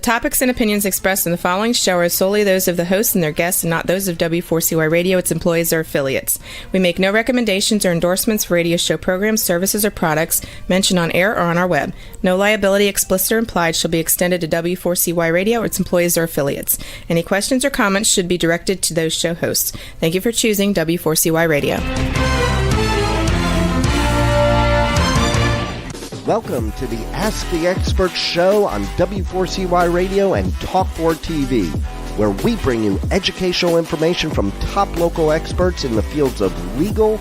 topics and opinions expressed in the following show are solely those of the hosts and their guests and not those of W4CY Radio, its employees, or affiliates. We make no recommendations or endorsements for radio show programs, services, or products mentioned on air or on our web. No liability, explicit or implied, shall be extended to W4CY Radio or its employees or affiliates. Any questions or comments should be directed to those show hosts. Thank you for choosing W4CY Radio. Welcome to the Ask the Expert show on W4CY Radio and Talk4 TV, where we bring you educational information from top local experts in the fields of legal,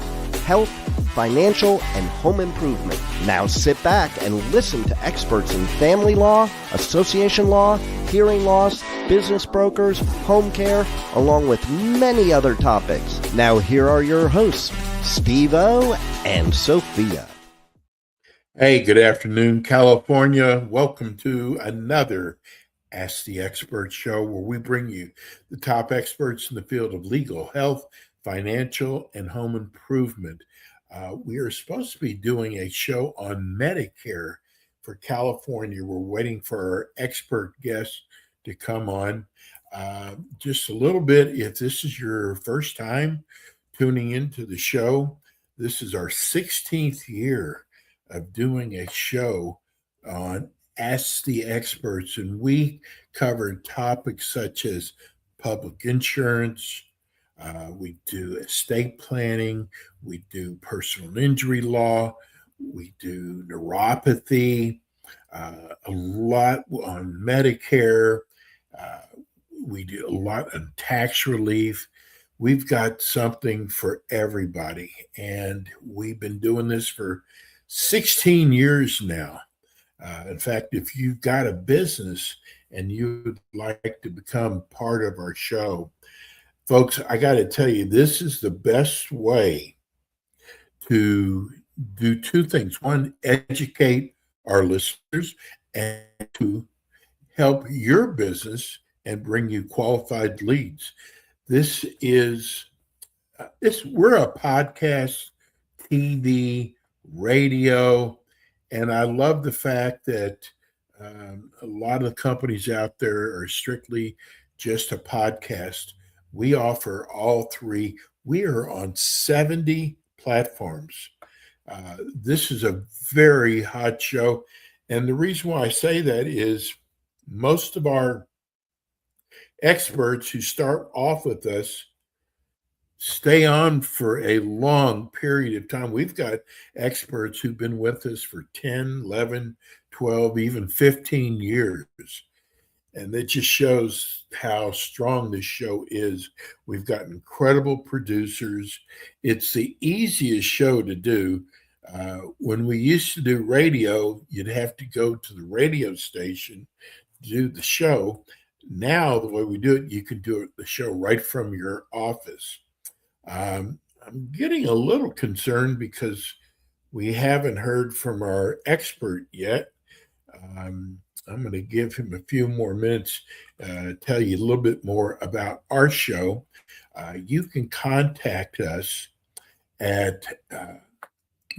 health, financial, and home improvement. Now sit back and listen to experts in family law, association law, hearing loss, business brokers, home care, along with many other topics. Now here are your hosts, Steve-O and Sophia. Hey, good afternoon, California. Welcome to another Ask the Expert show where we bring you the top experts in the field of legal, health, financial, and home improvement. We are supposed to be doing a show on Medicare for California. We're waiting for our expert guest to come on. Just a little bit, if this is your first time tuning into the show, this is our 16th year of doing a show on Ask the Experts, and we covered topics such as public insurance, we do estate planning, we do personal injury law, we do neuropathy, a lot on Medicare, we do a lot on tax relief. We've got something for everybody, and we've been doing this for 16 years now. In fact, if you've got a business and you'd like to become part of our show, folks, I got to tell you, this is the best way to do two things. One, educate our listeners, and to help your business and bring you qualified leads. This is, we're a podcast, TV, radio, and I love the fact that a lot of the companies out there are strictly just a podcast. We offer all three. We are on 70 platforms. This is a very hot show, and the reason why I say that is most of our experts who start off with us stay on for a long period of time. We've got experts who've been with us for 10, 11, 12, even 15 years. And that just shows how strong this show is. We've got incredible producers. It's the easiest show to do. When we used to do radio, you'd have to go to the radio station to do the show. Now, the way we do it, you can do the show right from your office. I'm getting a little concerned because we haven't heard from our expert yet. I'm going to give him a few more minutes, tell you a little bit more about our show. You can contact us at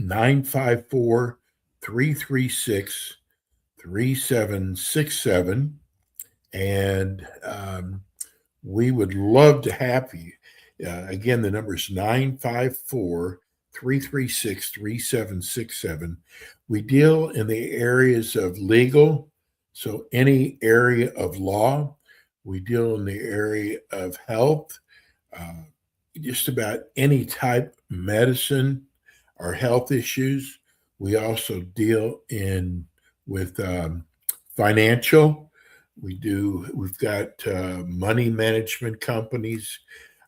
954-336-3767, and we would love to have you. Again, the number is 954-336-3767. We deal in the areas of legal, so any area of law. We deal in the area of health, just about any type of medicine or health issues. We also deal with financial. We've got money management companies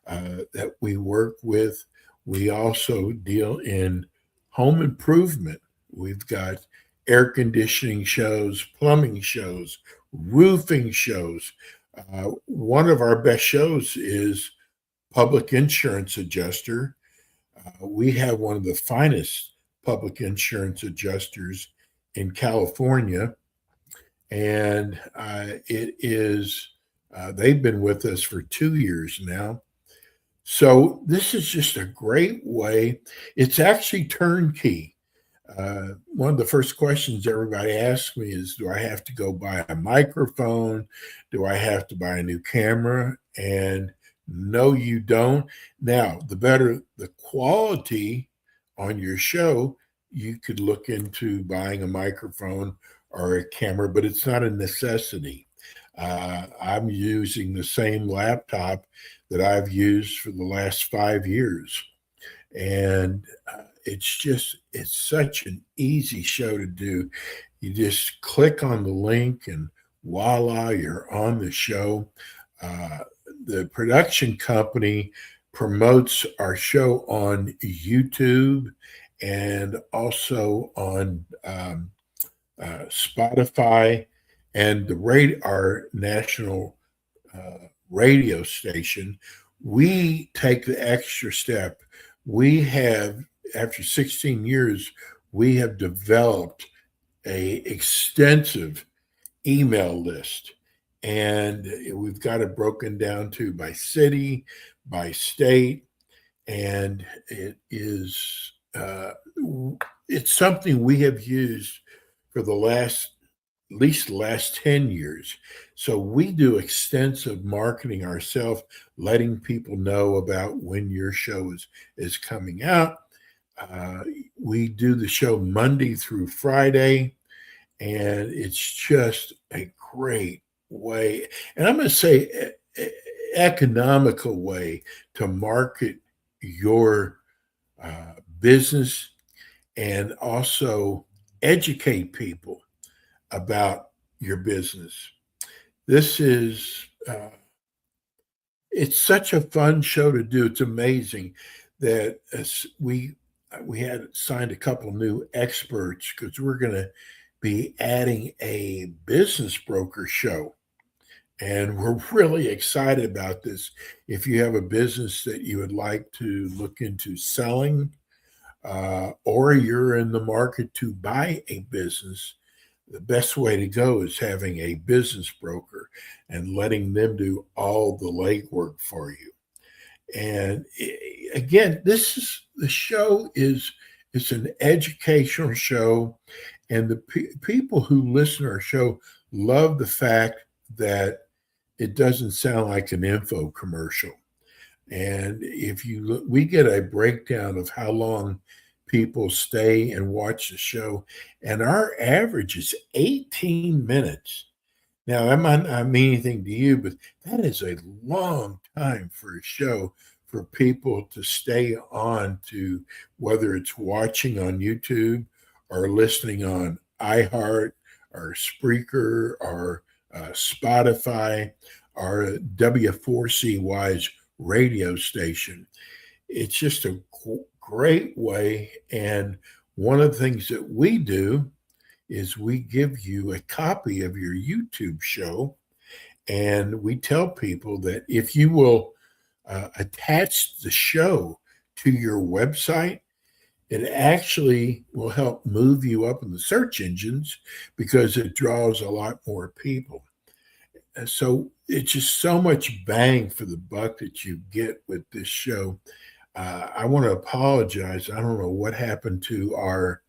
that we work with. We also deal in home improvement. We've got air conditioning shows, plumbing shows, roofing shows. One of our best shows is Public Insurance Adjuster. We have one of the finest public insurance adjusters in California, and they've been with us for 2 years now. So this is just a great way. It's actually turnkey. one of the first questions everybody asks me is, do I have to go buy a microphone? Do I have to buy a new camera? And no, you don't. Now, the better the quality on your show, you could look into buying a microphone or a camera, but it's not a necessity. I'm using the same laptop that I've used for the last 5 years. And it's such an easy show to do. You just click on the link and voila, you're on the show. Uh, the production company promotes our show on YouTube and also on Spotify and our national radio station. We take the extra step. We have, after 16 years, we have developed a extensive email list, and we've got it broken down to by city, by state, and it's something we have used for at least the last 10 years. So we do extensive marketing ourselves, letting people know about when your show is coming out. We do the show Monday through Friday, and it's just a great way, and I'm going to say economical way to market your business and also educate people about your business. This is it's such a fun show to do. It's amazing that we had signed a couple new experts because we're going to be adding a business broker show. And we're really excited about this. If you have a business that you would like to look into selling, or you're in the market to buy a business, the best way to go is having a business broker and letting them do all the legwork for you. And again, the show is it's an educational show, and the people who listen to our show love the fact that it doesn't sound like an info commercial. And if you look, we get a breakdown of how long people stay and watch the show, and our average is 18 minutes. Now, that might not mean anything to you, but that is a long time for a show for people to stay on to, whether it's watching on YouTube or listening on iHeart or Spreaker or Spotify or W4CY's radio station. It's just a great way. And one of the things that we do is we give you a copy of your YouTube show, and we tell people that if you will attach the show to your website, it actually will help move you up in the search engines because it draws a lot more people. And so it's just so much bang for the buck that you get with this show. I want to apologize. I don't know what happened to our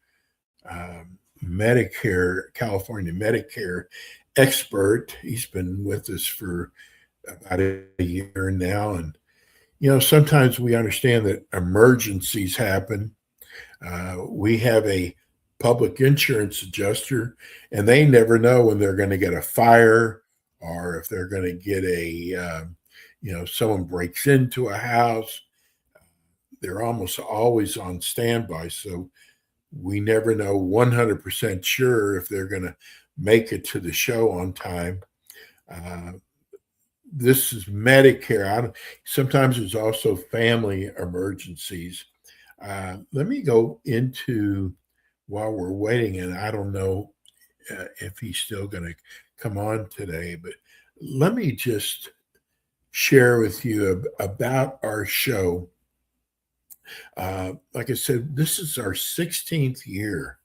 California Medicare expert. He's been with us for about a year now. And, sometimes we understand that emergencies happen. We have a public insurance adjuster, and they never know when they're going to get a fire or if they're going to get someone breaks into a house. They're almost always on standby. So we never know 100% sure if they're going to make it to the show on time. This is Medicare. Sometimes there's also family emergencies. Let me go into, while we're waiting, and I don't know if he's still going to come on today, but let me just share with you about our show. Like I said, this is our 16th year,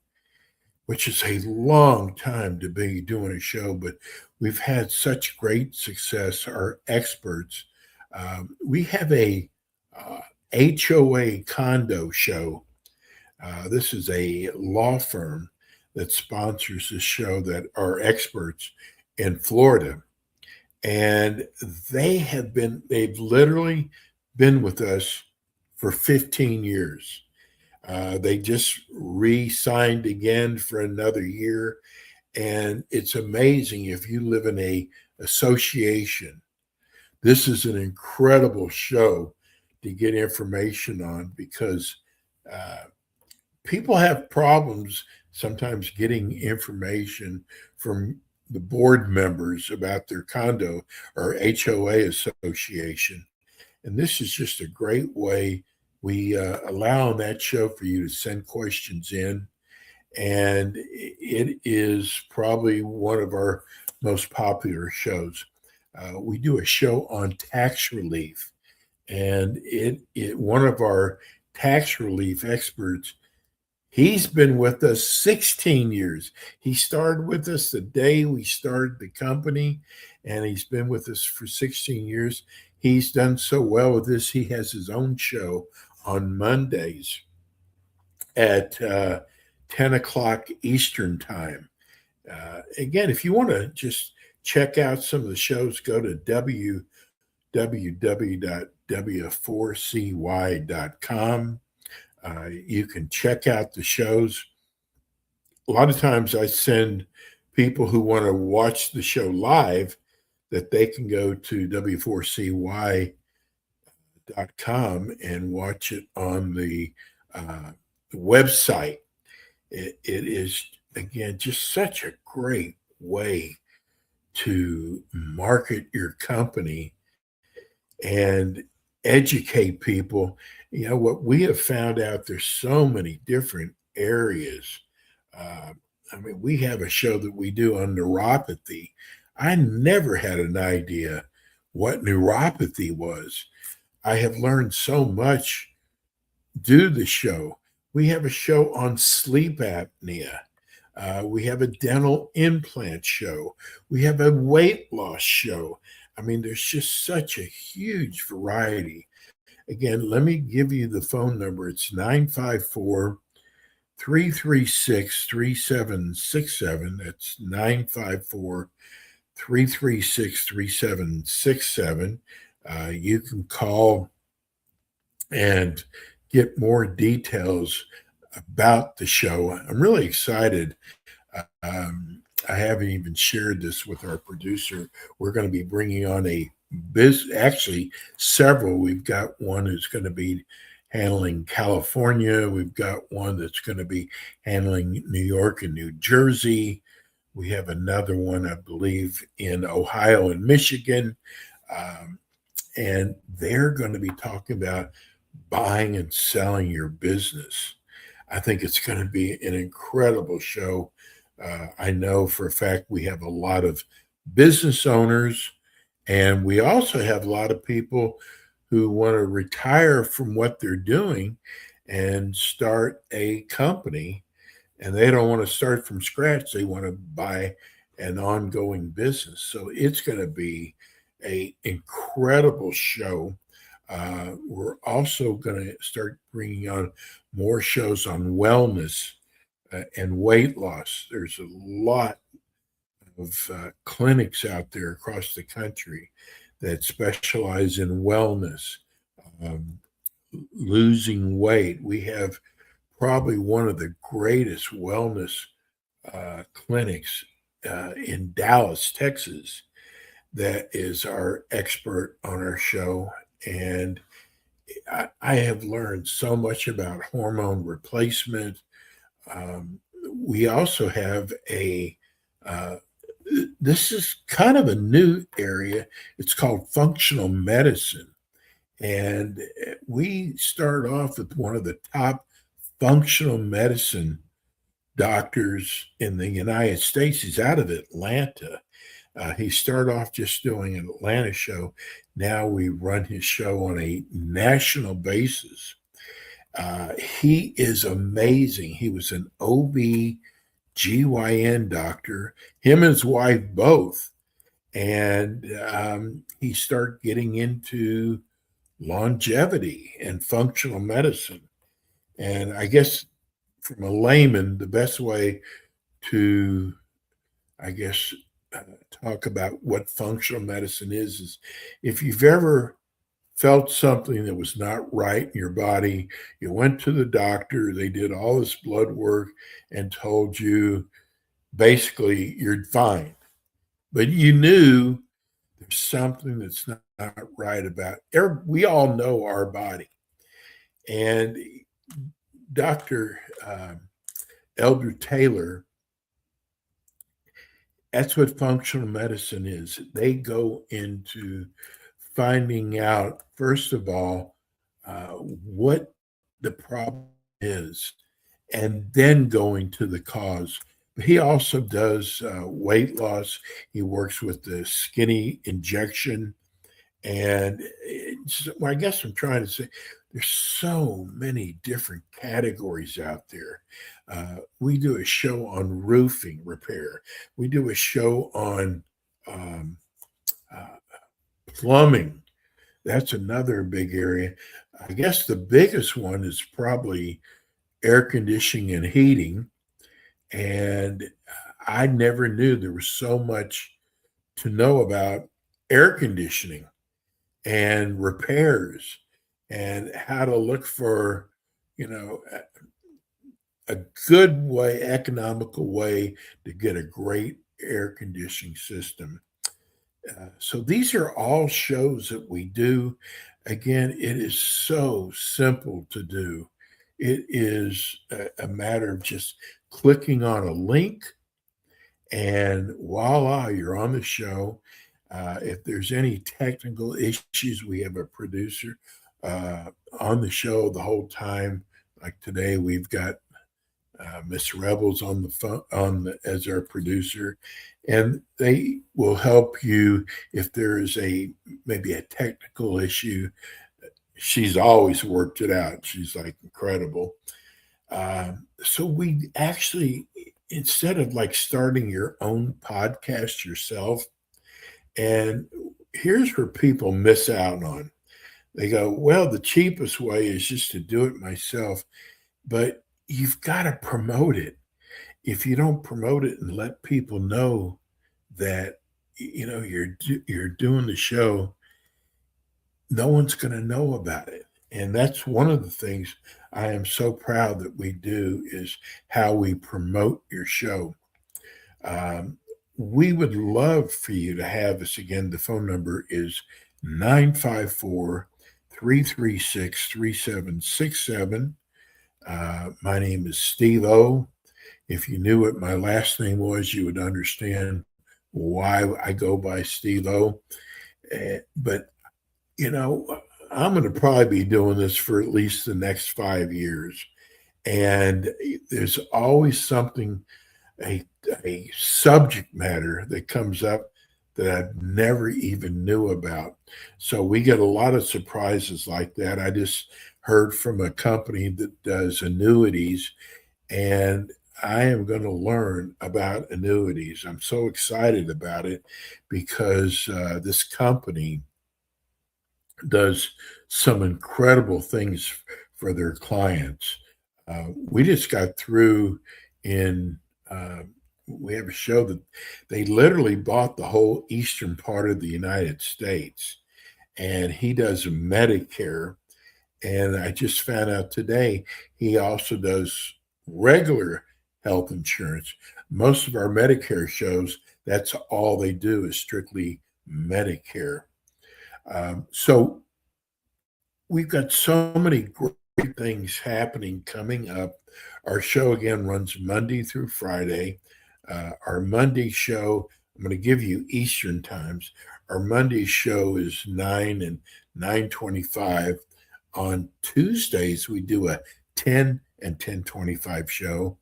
which is a long time to be doing a show, but we've had such great success. Our experts, we have a HOA condo show This is a law firm that sponsors this show that are experts in Florida. And they've literally been with us for 15 years. They just re-signed again for another year. And it's amazing if you live in a association. This is an incredible show to get information on because uh, people have problems sometimes getting information from the board members about their condo or HOA association. And this is just a great way. We allow on that show for you to send questions in. And it is probably one of our most popular shows. We do a show on tax relief, and it one of our tax relief experts. He's been with us 16 years. He started with us the day we started the company, and he's been with us for 16 years. He's done so well with this. He has his own show on Mondays at 10 o'clock Eastern Time. Again, if you want to just check out some of the shows, go to www.w4cy.com. You can check out the shows. A lot of times I send people who want to watch the show live that they can go to w4cy.com and watch it on the website. It is, again, just such a great way to market your company and educate people. You know, what we have found out, there's so many different areas. We have a show that we do on neuropathy. I never had an idea what neuropathy was. I have learned so much due to the show. We have a show on sleep apnea. We have a dental implant show. We have a weight loss show. There's just such a huge variety. Again, let me give you the phone number. It's 954 336 3767. That's 954 336 3767. You can call and get more details about the show. I'm really excited. I haven't even shared this with our producer. We're going to be bringing on actually several. We've got one who's going to be handling California. We've got one that's going to be handling New York and New Jersey. We have another one, I believe, in Ohio and Michigan. And they're going to be talking about buying and selling your business. I think it's going to be an incredible show. I know for a fact we have a lot of business owners, and we also have a lot of people who want to retire from what they're doing and start a company, and they don't want to start from scratch. They want to buy an ongoing business. So it's going to be an incredible show. We're also going to start bringing on more shows on wellness and weight loss. There's a lot of clinics out there across the country that specialize in wellness, losing weight. We have probably one of the greatest wellness clinics in Dallas, Texas, that is our expert on our show. And I have learned so much about hormone replacement. We also have this is kind of a new area. It's called functional medicine. And we start off with one of the top functional medicine doctors in the United States. He's out of Atlanta. He started off just doing an Atlanta show. Now we run his show on a national basis. He is amazing. He was an OB/GYN doctor, him and his wife both. And he started getting into longevity and functional medicine. And I guess from a layman, the best way to, I guess, talk about what functional medicine is if you've ever felt something that was not right in your body, you went to the doctor, they did all this blood work and told you basically you're fine. But you knew there's something that's not right about it. We all know our body. And Dr. Elder Taylor, that's what functional medicine is. They go into finding out, first of all, what the problem is, and then going to the cause. But he also does weight loss. He works with the skinny injection. And well, I guess I'm trying to say there's so many different categories out there. We do a show on roofing repair. We do a show on um, uh, plumbing. That's another big area. I guess the biggest one is probably air conditioning and heating. And I never knew there was so much to know about air conditioning and repairs and how to look for, you know, a good way, economical way to get a great air conditioning system. So these are all shows that we do. Again, it is so simple to do. It is a matter of just clicking on a link, and voila, you're on the show. If there's any technical issues, we have a producer on the show the whole time. Like today, we've got Miss Rebels on the phone as our producer, and they will help you if there is maybe a technical issue. She's always worked it out. She's like incredible. So we actually, instead of like starting your own podcast yourself, and here's where people miss out on. They go, well, the cheapest way is just to do it myself, but you've got to promote it. If you don't promote it and let people know that you're doing the show, no one's going to know about it. And that's one of the things I am so proud that we do is how we promote your show. We would love for you to have us again. The phone number is 954-336-3767. My name is Steve O. If you knew what my last name was, you would understand why I go by Steve O. But, I'm going to probably be doing this for at least the next 5 years. And there's always something, a subject matter that comes up that I never even knew about. So we get a lot of surprises like that. I just heard from a company that does annuities, and I am going to learn about annuities. I'm so excited about it because this company does some incredible things for their clients. We just got through we have a show that they literally bought the whole eastern part of the United States, and he does Medicare. And I just found out today he also does regular health insurance. Most of our Medicare shows, that's all they do is strictly Medicare. So we've got so many great things happening coming up. Our show again runs Monday through Friday. Our Monday show, I'm going to give you Eastern times. Our Monday show is 9 and 9:25. On Tuesdays, we do a 10 and 10:25 show.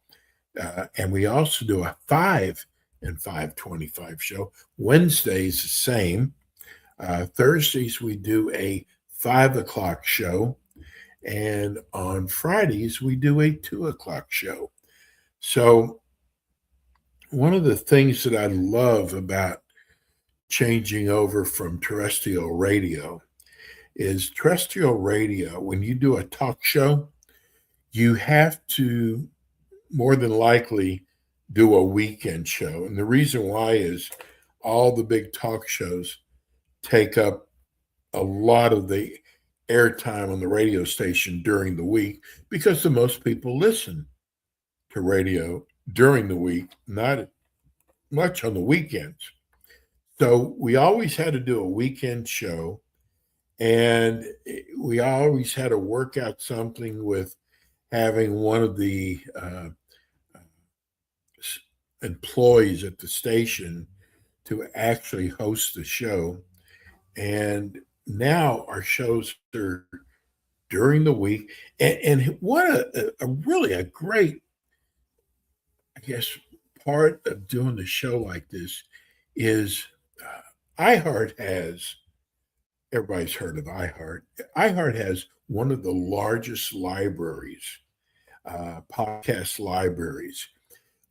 And we also do a 5 and 5:25 show. Wednesdays, the same. Thursdays, we do a 5 o'clock show. And on Fridays, we do a 2 o'clock show. So one of the things that I love about changing over from terrestrial radio is terrestrial radio, when you do a talk show, you have to more than likely do a weekend show. And the reason why is all the big talk shows take up a lot of the airtime on the radio station during the week because the most people listen to radio during the week, not much on the weekends. So we always had to do a weekend show, and we always had to work out something with having one of the employees at the station to actually host the show. And now our shows are during the week. And what a really a great, I guess, part of doing the show like this is iHeart has, everybody's heard of iHeart. iHeart has one of the largest libraries, podcast libraries.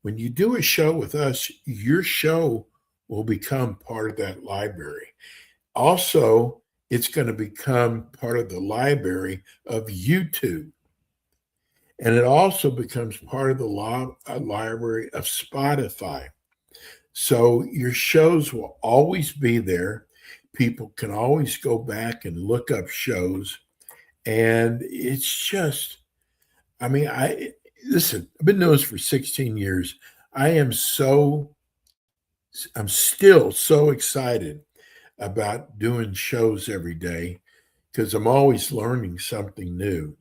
When you do a show with us, your show will become part of that library. Also, it's going to become part of the library of YouTube. And it also becomes part of the library of Spotify. So your shows will always be there. People can always go back and look up shows. And it's just, I mean, listen, I've been doing this for 16 years. I'm still so excited about doing shows every day because I'm always learning something new.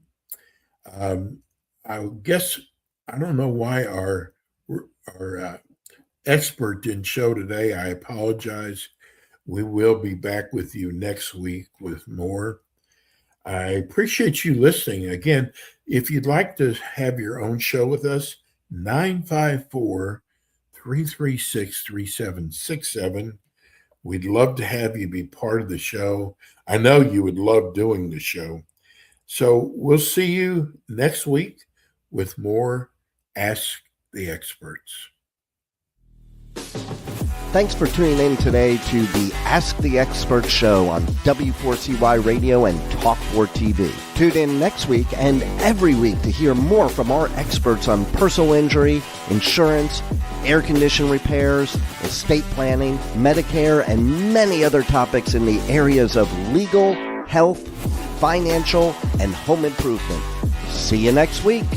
I guess, I don't know why our expert didn't show today. I apologize. We will be back with you next week with more. I appreciate you listening. Again, if you'd like to have your own show with us, 954-336-3767. We'd love to have you be part of the show. I know you would love doing the show. So we'll see you next week with more Ask the Experts. Thanks for tuning in today to the Ask the Expert show on W4CY Radio and Talk4 TV. Tune in next week and every week to hear more from our experts on personal injury, insurance, air condition repairs, estate planning, Medicare, and many other topics in the areas of legal, health, financial, and home improvement. See you next week.